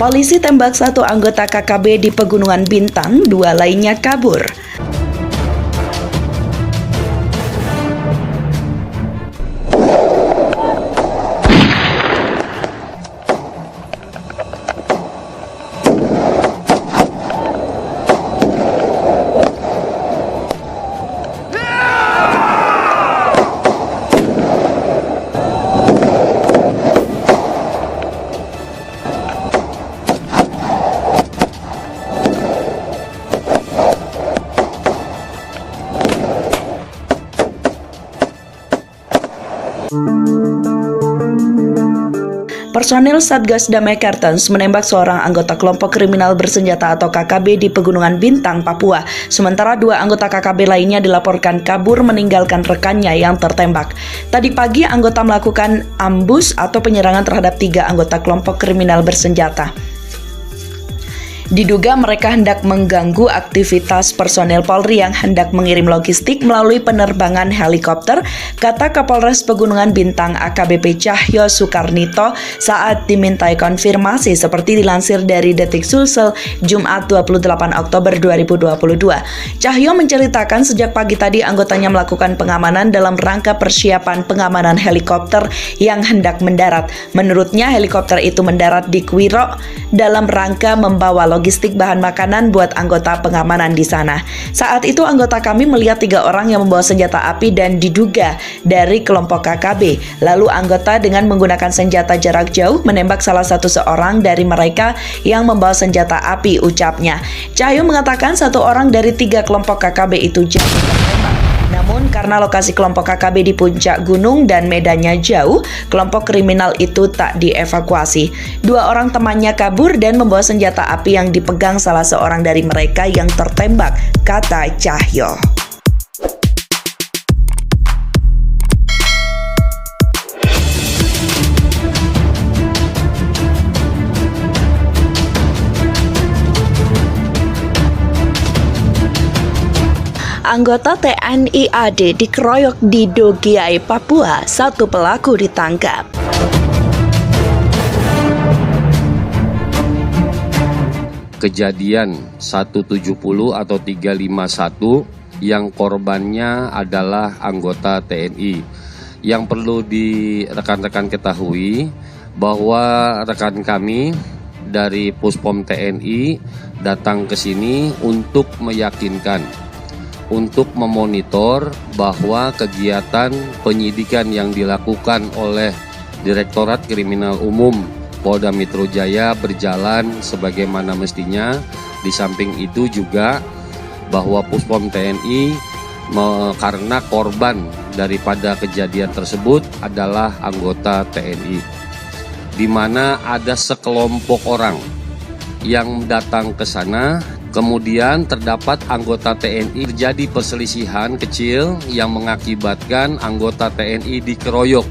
Polisi tembak satu anggota KKB di Pegunungan Bintang, dua lainnya kabur. Personil Satgas Damai Kartens menembak seorang anggota kelompok kriminal bersenjata atau KKB di Pegunungan Bintang, Papua. Sementara dua anggota KKB lainnya dilaporkan kabur meninggalkan rekannya yang tertembak. Tadi pagi anggota melakukan ambus atau penyerangan terhadap 3 anggota kelompok kriminal bersenjata. Diduga mereka hendak mengganggu aktivitas personel Polri yang hendak mengirim logistik melalui penerbangan helikopter, kata Kapolres Pegunungan Bintang AKBP Cahyo Soekarnito saat dimintai konfirmasi seperti dilansir dari Detik Sulsel Jumat 28 Oktober 2022. Cahyo menceritakan sejak pagi tadi anggotanya melakukan pengamanan dalam rangka persiapan pengamanan helikopter yang hendak mendarat. Menurutnya helikopter itu mendarat di Kuiro dalam rangka membawa logistik bahan makanan buat anggota pengamanan di sana. Saat itu anggota kami melihat 3 orang yang membawa senjata api dan diduga dari kelompok KKB. Lalu anggota dengan menggunakan senjata jarak jauh menembak salah satu seorang dari mereka yang membawa senjata api, ucapnya. Cahyo mengatakan 1 orang dari 3 kelompok KKB itu jatuh tertembak. Namun karena lokasi kelompok KKB di puncak gunung dan medannya jauh, kelompok kriminal itu tak dievakuasi. 2 orang temannya kabur dan membawa senjata api yang dipegang salah seorang dari mereka yang tertembak, kata Cahyo. Anggota TNI AD dikeroyok di Dogiai, Papua. 1 pelaku ditangkap. Kejadian 170 atau 351 yang korbannya adalah anggota TNI. Yang perlu rekan-rekan ketahui bahwa rekan kami dari Puspom TNI datang ke sini untuk meyakinkan, untuk memonitor bahwa kegiatan penyidikan yang dilakukan oleh Direktorat Kriminal Umum Polda Metro Jaya berjalan sebagaimana mestinya. Di samping itu juga bahwa Puspom TNI karena korban daripada kejadian tersebut adalah anggota TNI, di mana ada sekelompok orang yang datang ke sana. Kemudian terdapat anggota TNI, terjadi perselisihan kecil yang mengakibatkan anggota TNI dikeroyok.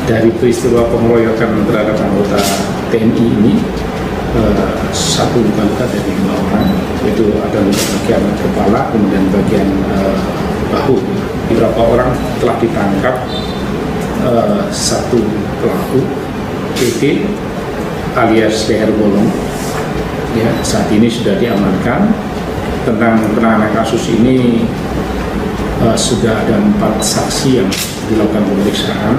Dari peristiwa pengeroyokan terhadap anggota TNI ini, 1 luka-luka dari 5 orang, yaitu ada luka bagian kepala, kemudian bagian bahu. Beberapa orang telah ditangkap, 1 pelaku, PT alias PR Bolong. Ya, saat ini sudah diamankan. Tentang penanganan kasus ini sudah ada 4 saksi yang dilakukan pemeriksaan.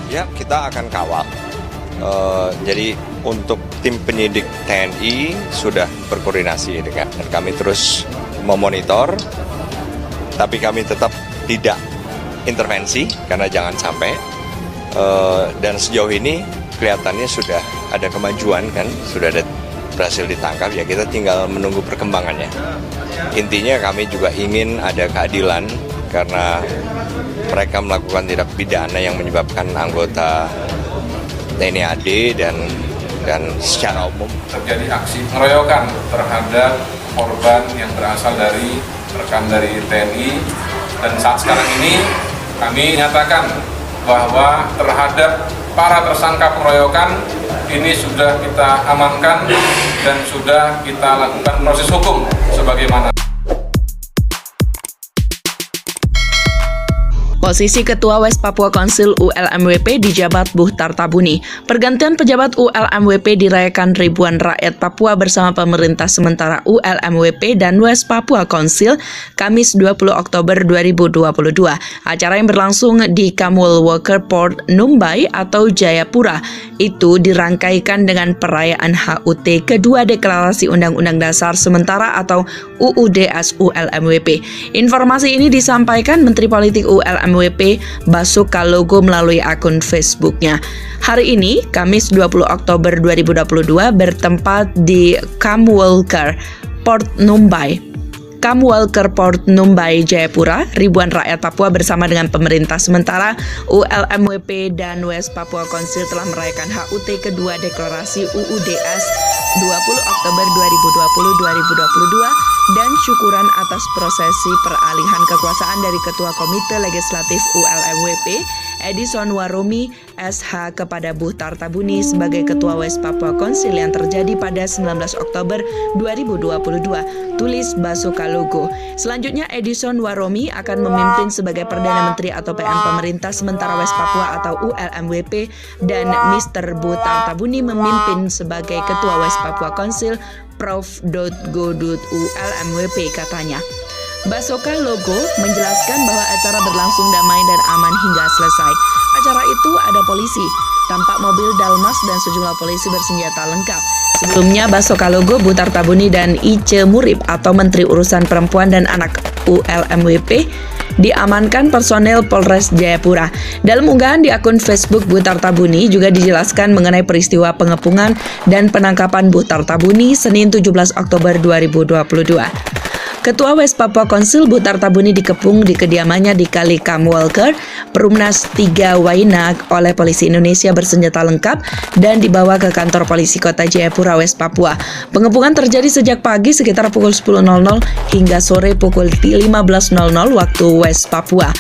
Ya, kita akan kawal. Jadi untuk tim penyidik TNI sudah berkoordinasi dengan, dan kami terus memonitor, tapi kami tetap tidak intervensi karena jangan sampai. Dan sejauh ini kelihatannya sudah ada kemajuan kan, sudah ada berhasil ditangkap, ya kita tinggal menunggu perkembangannya. Intinya kami juga ingin ada keadilan karena mereka melakukan tindak pidana yang menyebabkan anggota TNI AD dan secara umum terjadi aksi pengeroyokan terhadap korban yang berasal dari rekan dari TNI, dan saat sekarang ini kami nyatakan bahwa terhadap para tersangka pengeroyokan ini sudah kita amankan dan sudah kita lakukan proses hukum sebagaimana. Posisi Ketua West Papua Council ULMWP dijabat Buhtar Tabuni. Pergantian pejabat ULMWP dirayakan ribuan rakyat Papua bersama pemerintah sementara ULMWP dan West Papua Council Kamis 20 Oktober 2022. Acara yang berlangsung di Commonwealth Worker Port Numbai atau Jayapura itu dirangkaikan dengan perayaan HUT kedua Deklarasi Undang-Undang Dasar Sementara atau UUDS ULMWP. Informasi ini disampaikan Menteri Politik ULMWP Basuka Logo melalui akun Facebooknya. Hari ini, Kamis 20 Oktober 2022, bertempat di Commonwealth Port Numbai. Commonwealth Port Numbai, Jayapura, ribuan rakyat Papua bersama dengan pemerintah sementara ULMWP dan West Papua Council telah merayakan HUT kedua Deklarasi UUDS 20 Oktober 2020-2022 dan syukuran atas prosesi peralihan kekuasaan dari Ketua Komite Legislatif ULMWP Edison Waromi SH kepada Buhtar Tabuni sebagai Ketua West Papua Council yang terjadi pada 19 Oktober 2022, tulis Basuka Logo. Selanjutnya Edison Waromi akan memimpin sebagai Perdana Menteri atau PM Pemerintah Sementara West Papua atau ULMWP dan Mr. Buhtar Tabuni memimpin sebagai Ketua West Papua Council Prof.go.ulmwp katanya. Basuka Logo menjelaskan bahwa acara berlangsung damai dan aman hingga selesai. Acara itu ada polisi, tampak mobil Dalmas dan sejumlah polisi bersenjata lengkap. Sebelumnya Basuka Logo, Buhtar Tabuni dan Ice Murib atau Menteri Urusan Perempuan dan Anak ULMWP diamankan personel Polres Jayapura. Dalam unggahan di akun Facebook Buhtar Tabuni juga dijelaskan mengenai peristiwa pengepungan dan penangkapan Buhtar Tabuni Senin 17 Oktober 2022. Ketua West Papua Council Buhtar Tabuni dikepung di kediamannya di Kali Commonwealth, Perumnas 3 Wainak oleh polisi Indonesia bersenjata lengkap dan dibawa ke kantor polisi kota Jayapura, West Papua. Pengepungan terjadi sejak pagi sekitar pukul 10.00 hingga sore pukul 15.00 waktu West Papua.